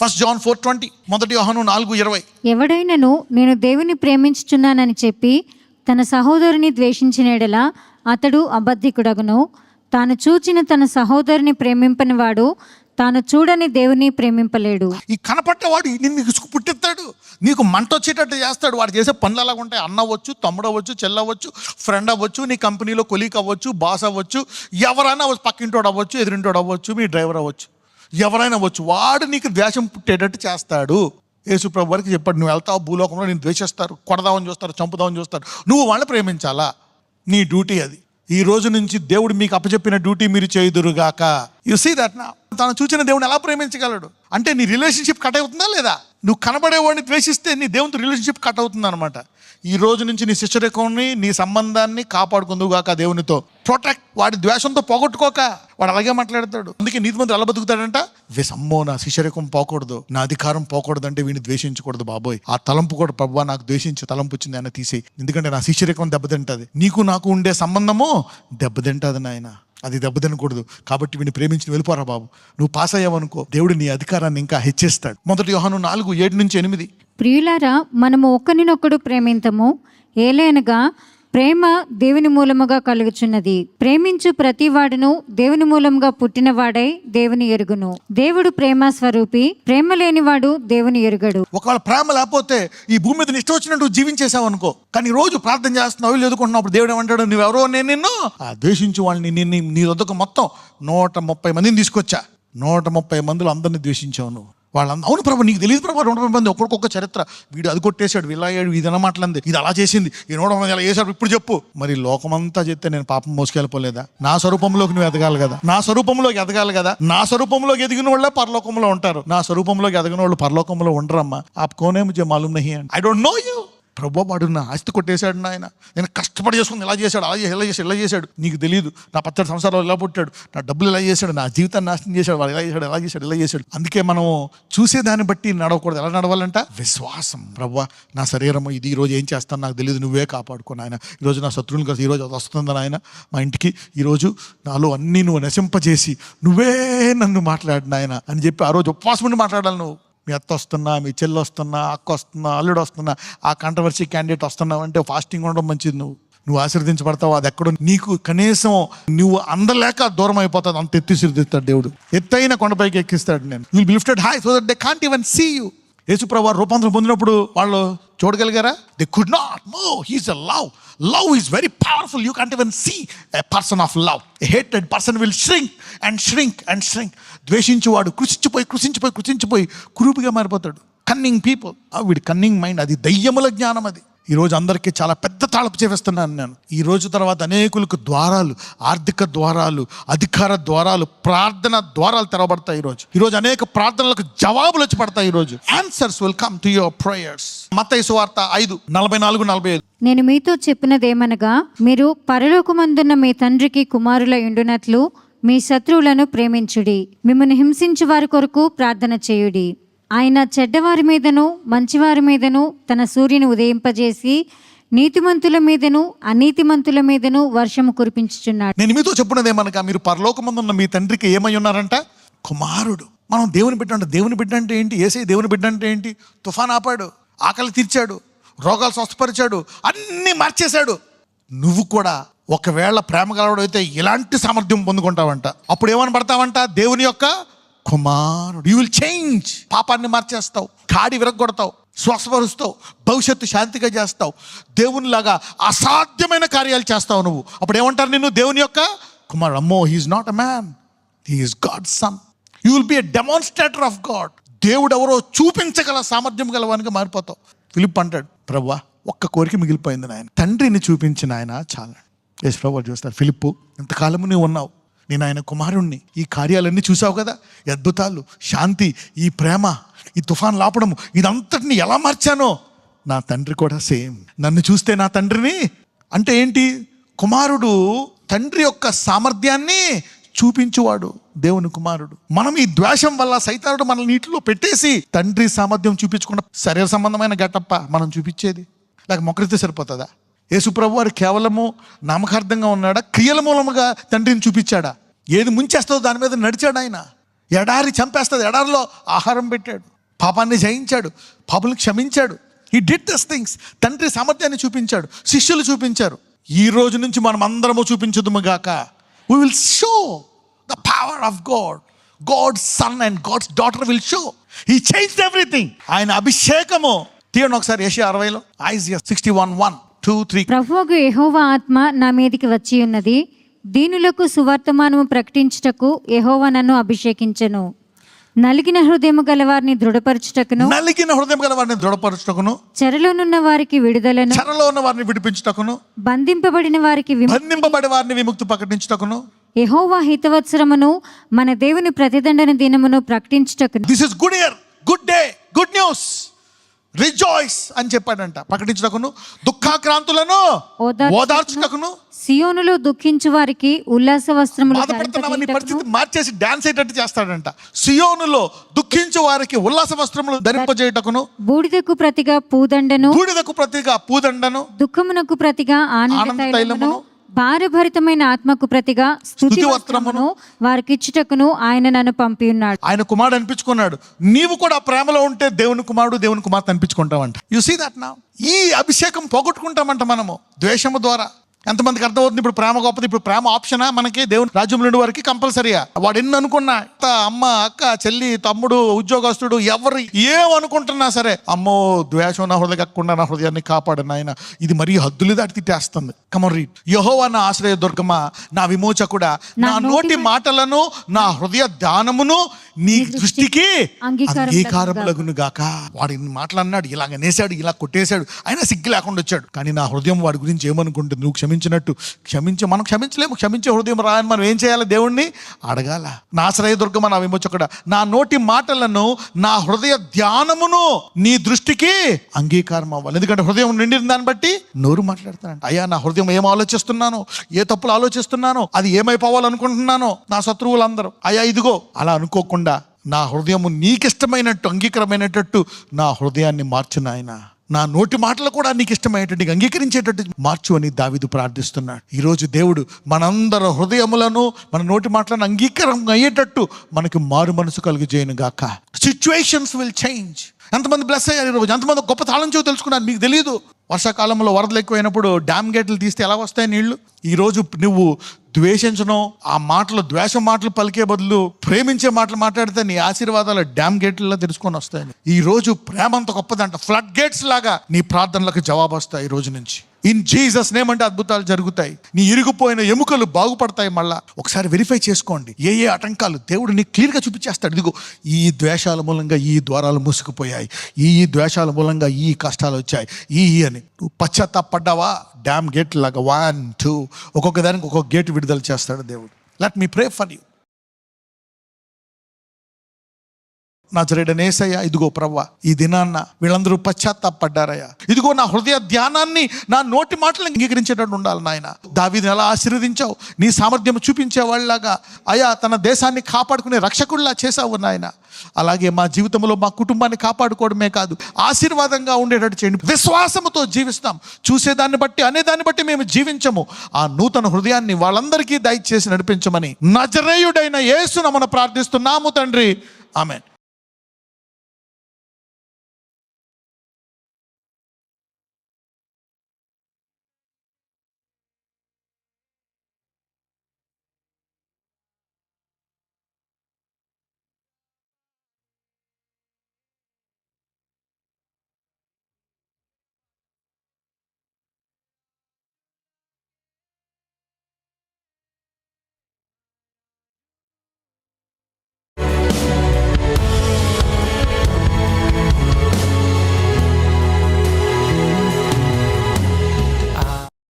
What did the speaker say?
1 John 4:20, 1 యోహాను 4:20. ఎవడైనను నేను దేవుని ప్రేమించుచున్నానని చెప్పి తన సహోదరుని ద్వేషించిన యెడల అతడు అబద్ధికుడగును. తాను చూచిన తన సహోదరుని ప్రేమింపని వాడు తాను చూడని దేవుని ప్రేమింపలేడు. ఈ కనపట్టేవాడు నిన్ను ఇసుకు పుట్టిస్తాడు, నీకు మంట వచ్చేటట్టు చేస్తాడు. వాడు చేసే పనులు అలాగ ఉంటాయి. అన్న అవ్వచ్చు, తమ్ముడు అవ్వచ్చు, చెల్లవచ్చు, ఫ్రెండ్ అవ్వచ్చు, నీ కంపెనీలో కొలీగ్ అవ్వచ్చు, బాస్ అవ్వచ్చు, ఎవరైనా అవ్వచ్చు, పక్కింటోడు అవ్వచ్చు, ఎదురింటోడు అవ్వచ్చు, మీ డ్రైవర్ అవ్వచ్చు, ఎవరైనా అవ్వచ్చు. వాడు నీకు ద్వేషం పుట్టేటట్టు చేస్తాడు. యేసుప్రభు వారికి చెప్పాడు, నువ్వు వెళ్తావు భూలోకంలో నేను ద్వేషిస్తారు, కొడదామని చూస్తారు, చంపుదామని చూస్తారు, నువ్వు వాళ్ళని ప్రేమించాలా. నీ డ్యూటీ అది. ఈ రోజు నుంచి దేవుడు మీకు అప్పచెప్పిన డ్యూటీ మీరు చేయుదురుగాక. యు సీ దట్ నా తను చూచిన దేవుని ఎలా ప్రేమించగలడు అంటే నీ రిలేషన్షిప్ కట్ అవుతుందా లేదా? నువ్వు కనబడేవాడిని ద్వేషిస్తే నీ దేవునితో రిలేషన్షిప్ కట్ అవుతుంది అనమాట. ఈ రోజు నుంచి నీ శిష్యరేఖని, నీ సంబంధాన్ని కాపాడుకుందుగాక దేవునితో. ప్రొటెక్ట్. వాడి ద్వేషంతో పోగొట్టుకోక. వాడు అలాగే మాట్లాడతాడు. అందుకే నీతిమంతుడు ఎలా బతుకుతాడంట, అమ్మో నా శిష్యరేఖం పోకూడదు, నా అధికారం పోకూడదు అంటే వీడిని ద్వేషించకూడదు బాబోయ్. ఆ తలంపు కూడా ప్రభువా నాకు ద్వేషించే తలంపు వచ్చింది ఆయన తీసేయి, ఎందుకంటే నా శిష్యరేఖం దెబ్బతింటది. నీకు నాకు ఉండే సంబంధము దెబ్బతింటది నాయన, అది దెబ్బతినకూడదు. కాబట్టి వీడిని ప్రేమించి వెళ్ళిపోరా బాబు. నువ్వు పాస్ అయ్యావనుకో దేవుడు నీ అధికారాన్ని ఇంకా హెచ్చిస్తాడు. 1 యోహాను 4:7-8. ప్రియులారా, మనము ఒకరినొకడు ప్రేమింతము, ఏలైనగా ప్రేమ దేవుని మూలముగా కలుగుచున్నది. ప్రేమించు ప్రతి వాడును దేవుని మూలముగా పుట్టినవాడై దేవుని ఎరుగును. దేవుడు ప్రేమ స్వరూపి, ప్రేమ లేనివాడు దేవుని ఎరుగడు. ఒకవేళ ప్రేమ లేకపోతే ఈ భూమి మీద ఇష్టం వచ్చినట్టు జీవించేసావు అనుకో, కానీ రోజు ప్రార్థన చేస్తున్నావు, ఎదుర్కొంటున్నప్పుడు దేవుడు ఏమంటాడు, నువ్వెవరో నేను నిన్ను ద్వేషించు వాళ్ళని నీ వద్దకు మొత్తం 130 మందిని తీసుకొచ్చా. 130 మందిలో అందరినీ ద్వేషించావు నువ్వు. వాళ్ళందరూ అవును ప్రభు నీకు తెలియదు ప్రభు, 130 మంది ఒక్కొక్క చరిత్ర, వీడు అది కొట్టేశాడు, ఇలా అయ్యాడు, ఇది అన్నమాటలంది, ఇది అలా చేసింది, ఈ 130 మంది అలా చేశాడు. ఇప్పుడు చెప్పు, మరి లోకమంతా చెప్తే నేను పాపం మోసుకెళ్ళిపోలేదా? నా స్వరూపంలోకి నువ్వు ఎదగాలి కదా, నా స్వరూపంలోకి ఎదగాలి కదా. నా స్వరూపంలోకి ఎదిగిన వాళ్ళే పరలోకంలో ఉంటారు, నా స్వరూపంలోకి ఎదిగిన వాళ్ళు పరలోకంలో ఉండరమ్మా. ఆప్ కోనే ముझे मालूम नहीं है, ఐ డోంట్ నో యూ. ప్రభు వాడు నా ఆస్తి కొట్టేశాడు నాయన, నేను కష్టపడి చేసుకుని ఇలా చేశాడు, ఇలా చేశాడు, నీకు తెలియదు. నా 10 సంవత్సరాలు ఇలా పుట్టాడు, నా డబ్బులు ఇలా చేశాడు, నా జీవితాన్ని నాశనం చేశాడు, వాడు ఇలా చేశాడు. అందుకే మనం చూసేదాన్ని బట్టి నడవకూడదు. ఎలా నడవాలంట? విశ్వాసం. ప్రభు నా శరీరం ఇది, ఈరోజు ఏం చేస్తాను నాకు తెలియదు, నువ్వే కాపాడుకో నాయన. ఈరోజు నా శత్రువులు కలిసి ఈరోజు అది వస్తుంది నాయన మా ఇంటికి, ఈరోజు నాలో అన్నీ నువ్వు నశింపజేసి నువ్వే నన్ను మాట్లాడు నాయన అని చెప్పి ఆ రోజు ఉపవాసం ఉండి మాట్లాడాలి. నువ్వు మీ అత్త వస్తున్నా, మీ చెల్లి వస్తున్నా, అక్క వస్తున్నా, అల్లుడు వస్తున్నా, ఆ కాంట్రవర్సీ క్యాండిడేట్ వస్తున్నావు అంటే ఫాస్టింగ్ ఉండడం మంచిది. నువ్వు ఆశీర్వదించబడతావు. అది ఎక్కడో నీకు కనీసం నువ్వు అందలేక దూరం అయిపోతుంది, అంత ఎత్తిస్తాడు దేవుడు. ఎత్తైన కొండపైకి ఎక్కిస్తాడు. నేను will be lifted high so that they can't even see you. యేసుప్రభు రూపాంతరం పొందినప్పుడు వాళ్ళు చూడగలిగారా? They could not. No, he's a love. Love is very powerful. You can't even see a person of love. A hated person will shrink and shrink and shrink. ద్వేషించువాడు కృషించిపోయి కురూపిగా మారిపోతాడు. Cunning people, వీడి కన్నింగ్ మైండ్, అది దయ్యముల జ్ఞానం. అది ఈరోజు అందరికీ చాలా పెద్ద తాళపు చేస్తున్నాను నేను. ఈ రోజు తర్వాత అనేకులకు ద్వారాలు, ఆర్థిక ద్వారాలు, అధికార ద్వారాలు, ప్రార్థన ద్వారాలు తెరవబడతాయి. ఈరోజు అనేక ప్రార్థనలకు జవాబులు వచ్చి పడతాయి. ఈరోజు answers will come to your prayers. మత్తయి సువార్త 5:44-45. నేను మీతో చెప్పినదేమనగా, మీరు పరలోకమందున్న మీ తండ్రికి కుమారుల ఉండునట్లు మీ శత్రువులను ప్రేమించుడి, మిమ్మల్ని హింసించు వారి కొరకు ప్రార్థన చేయుడి. ఆయన చెడ్డవారి మీదను మంచివారి మీదను తన సూర్యుని ఉదయింపజేసి నీతిమంతుల మీదను అనీతిమంతుల మీదను వర్షము కురిపించుచున్నాడు. నేను మీతో చెప్పున్నదేమనగా, మీరు పరలోకమందున్న మీ తండ్రికి ఏమై ఉన్నారంట? కుమారుడు. మనం దేవుని బిడ్డ అంటే, దేవుని బిడ్డ అంటే ఏంటి? యేసయ్య దేవుని బిడ్డ అంటే ఏంటి? తుఫాన్ ఆపాడు, ఆకలి తీర్చాడు, రోగాలు స్వస్థపరిచాడు, అన్నీ మార్చేశాడు. నువ్వు కూడా ఒకవేళ ప్రేమ కలవడం అయితే ఇలాంటి సామర్థ్యం పొందుకుంటావంట. అప్పుడు ఏమని పడతావంట? దేవుని యొక్క కుమారుడు. You will change. పాపాన్ని మార్చేస్తావు, కాడి విరగొడతావు, స్వస్థపరుస్తావు, భవిష్యత్తు శాంతిగా చేస్తావు, దేవునిలాగా అసాధ్యమైన కార్యాలు చేస్తావు నువ్వు. అప్పుడు ఏమంటారు నిన్ను? దేవుని యొక్క కుమారుడు. అమ్మో, he's not a man, he's God's son. You will be a demonstrator of God. దేవుడు ఎవరో చూపించగల సామర్థ్యం గలవానికి మారిపోతావు. ఫిలిప్ అంటాడు, ప్రభువా ఒక్క కోరిక మిగిలిపోయింది నాయన, తండ్రిని చూపించిన ఆయన చాలా. యేసు ప్రభువు చూస్తారు, ఫిలిప్పు ఇంతకాలము నువ్వు ఉన్నావు, నేను ఆయన కుమారుణ్ణి, ఈ కార్యాలన్నీ చూసావు కదా, ఈ అద్భుతాలు, శాంతి, ఈ ప్రేమ, ఈ తుఫాన్ లాపడము, ఇదంతటిని ఎలా మార్చానో నా తండ్రి కూడా సేమ్. నన్ను చూస్తే నా తండ్రిని అంటే ఏంటి? కుమారుడు తండ్రి యొక్క సామర్థ్యాన్ని చూపించువాడు దేవుని కుమారుడు. మనం ఈ ద్వేషం వల్ల సైతానుడు మన నీటిలో పెట్టేసి తండ్రి సామర్థ్యం చూపించకుండా శరీర సంబంధమైన గెటప్ప మనం చూపించేది, లేక మొక్కరితే సరిపోతుందా? యేసుప్రభు వారు కేవలము నామకార్థంగా ఉన్నాడా? క్రియల మూలముగా తండ్రిని చూపించాడా? ఏది ముంచేస్తుందో దాని మీద నడిచాడు ఆయన. ఎడారి చంపేస్తుంది, ఎడారిలో ఆహారం పెట్టాడు, పాపాన్ని జయించాడు, పాపులను క్షమించాడు. He did this things. తండ్రి సామర్థ్యాన్ని చూపించాడు, శిష్యులు చూపించారు. ఈ రోజు నుంచి మనం అందరము చూపించుదుము గాక. We will show the power of God. God's son and God's daughter will show. He changed everything. ఆయన అభిషేకము తీయండి ఒకసారి యెషయా 60లో, ఐజియా 61:1, 2, 3. ప్రభువగు యెహోవా ఆత్మ నా మీదికి వచ్చి ఉన్నది, దీనులకు సువర్తమానము ప్రకటించుటకు యెహోవా నన్ను అభిషేకించెను. నలిగిన హృదయము గలవారిని దృఢపరచుటకును, నలిగిన హృదయం గల వారిని దృఢపరచుటకును, చెరలోనున్న వారికి విడుదలను, చెరలో ఉన్న వారిని విడిపించుటకును, బంధింపబడిన వారికి బంధింపబడి వారిని విముక్తి ప్రకటించుటకును, యెహోవా హితవత్సరమును మన దేవుని ప్రతిదండన దినమును ప్రకటించుటకును. This is good year, good day, good news, rejoice అని చెప్పాడంట. ప్రకటించుటకును, దుఃఖాక్రాంతులను ఓదార్చుటకును, సియోనులో దుఃఖించు వారికి ఉల్లాస వస్త్రములు బాధపడుతున్నామని పరిస్థితి మార్చేసి డాన్స్ అయ్యేటట్టు చేస్తాడంట. సియోనులో దుఃఖించు వారికి ఉల్లాస వస్త్రములు ధరింపజేయుటకును, బూడిదకు ప్రతిగా పూదండను, బూడిదకు ప్రతిగా పూదండను, దుఃఖమునకు ప్రతిగా ఆనంద ఆనంద తైలమును, తైలమును, భారభరితమైన ఆత్మకు ప్రతిగా స్తుతి వస్త్రమును వారికిచ్చుటకును ఆయన నన్ను పంపి ఉన్నాడు. ఆయన కుమారుడు అనిపించుకున్నాడు. నీవు కూడా ఆ ప్రేమలో ఉంటే దేవుని కుమారుడు, దేవుని కుమార్తె అనిపించుకుంటామంట. You see that now. ఈ అభిషేకం పోగొట్టుకుంటామంట మనము ద్వేషము ద్వారా. ఎంతమందికి అర్థమవుతుంది? ఇప్పుడు ప్రేమ గొప్పది, ఇప్పుడు ప్రేమ ఆప్షనా మనకి? దేవుని రాజ్యంలో ఉండే వారికి కంపల్సరీయా. వాడు ఎన్ని అనుకున్నా, అమ్మ, అక్క, చెల్లి, తమ్ముడు, ఉద్యోగస్తుడు, ఎవరు ఏమనుకుంటున్నా సరే, అమ్మో ద్వేషం నా హృదయ కక్కకుండా నా హృదయాన్ని కాపాడు నాయన, ఇది మరీ హద్దులు దాటి తిట్టేస్తుంది. Come on read. యెహోవా నా ఆశ్రయ దుర్గమా, నా విమోచకుడా, నా నోటి మాటలను నా హృదయ ధ్యానమును నీ దృష్టికి అంగీకారములగును గాక. వాడు ఇన్ని మాటలు అన్నాడు, ఇలాగ నేసాడు, ఇలా కొట్టేశాడు, అయినా సిగ్గు లేకుండా వచ్చాడు. కానీ నా హృదయం వాడి గురించి ఏమనుకుంటుంది? నువ్వు క్షమించినట్టు మనం క్షమించలేము. క్షమించే హృదయం రాయని మనం ఏం చేయాలి? దేవుణ్ణి అడగాల. నా ఆశ్రయ దుర్గమా, నా విమోచకుడా, నా నోటి మాటలను నా హృదయ ధ్యానమును నీ దృష్టికి అంగీకారం అవ్వాలి. ఎందుకంటే హృదయం నిండిన దాన్ని బట్టి నోరు మాట్లాడతానంట. అయ్యా, నా హృదయం ఏం ఆలోచిస్తున్నానో, ఏ తప్పులు ఆలోచిస్తున్నానో, అది ఏమైపోవాలనుకుంటున్నానో, నా శత్రువులందరూ, అయ్యా ఇదిగో అలా అనుకోకుండా నా హృదయము నీకిష్టమైనట్టు, అంగీకారమైనట్టు నా హృదయాన్ని మార్చు నాయనా. నా నోటి మాటలు కూడా నీకు ఇష్టమయ్యేటట్టు, అంగీకరించేటట్టు మార్చు అని దావీదు ప్రార్థిస్తున్నాడు. ఈరోజు దేవుడు మనందరి హృదయములను, మన నోటి మాటలను అంగీకారం అయ్యేటట్టు మనకి మారు మనసు కలుగజేయను గాక. Situations will change. ఎంతమంది బ్లెస్ అయ్యారు ఈరోజు? ఎంతమంది గొప్ప తాళం చెవి తెలుసుకున్నారు? మీకు తెలియదు. వర్షాకాలంలో వరదలు ఎక్కువైనప్పుడు డ్యామ్ గేట్లు తీస్తే ఎలా వస్తాయి నీళ్లు? ఈరోజు నువ్వు ద్వేషించను, ఆ మాటలు, ద్వేష మాటలు పలికే బదులు ప్రేమించే మాటలు మాట్లాడితే నీ ఆశీర్వాదాలు డ్యామ్ గేట్లలో తెలుసుకొని వస్తాయని. ఈ రోజు ప్రేమ అంత గొప్పదంట. ఫ్లడ్ గేట్స్ లాగా నీ ప్రార్థనలకు జవాబు వస్తాయి ఈ రోజు నుంచి. ఇన్ జీసస్ నేమ్ అంటే అద్భుతాలు జరుగుతాయి. నీ ఇరిగిపోయిన ఎముకలు బాగుపడతాయి. మళ్ళా ఒకసారి వెరిఫై చేసుకోండి, ఏ ఏ ఆటంకాలు దేవుడు నీకు క్లియర్గా చూపించేస్తాడు. ఇదిగో ఈ ద్వేషాల మూలంగా ఈ ద్వారాలు మూసుకుపోయాయి, ఈ ద్వేషాల మూలంగా ఈ కష్టాలు వచ్చాయి, ఈ అని. నువ్వు పశ్చాత్తాపడ్డావా? డ్యామ్ గేట్ లాగా 1, 2 ఒక్కొక్క దానికి ఒక్కొక్క గేట్ విడుదల చేస్తాడు దేవుడు. Let me pray for you. నజరేయుడైన యేసయ్య, ఇదిగో ప్రవ్వా, ఈ దినాన్న వీళ్ళందరూ పశ్చాత్తాపడ్డారయ్యా. ఇదిగో నా హృదయ ధ్యానాన్ని, నా నోటి మాటలు అంగీకరించేటట్టు ఉండాలి నాయన. దావీదుని ఎలా ఆశీర్వదించావు, నీ సామర్థ్యం చూపించేవాళ్ళలాగా అయ్యా తన దేశాన్ని కాపాడుకునే రక్షకుడిలా చేసావు నాయన. అలాగే మా జీవితంలో మా కుటుంబాన్ని కాపాడుకోవడమే కాదు, ఆశీర్వాదంగా ఉండేటట్టు చేయండి. విశ్వాసముతో జీవిస్తాం. చూసేదాన్ని బట్టి, అనేదాన్ని బట్టి మేము జీవించము. ఆ నూతన హృదయాన్ని వాళ్ళందరికీ దయచేసి నడిపించమని నజరేయుడైన యేసు నామమున ప్రార్థిస్తున్నాము తండ్రి. ఆమేన్.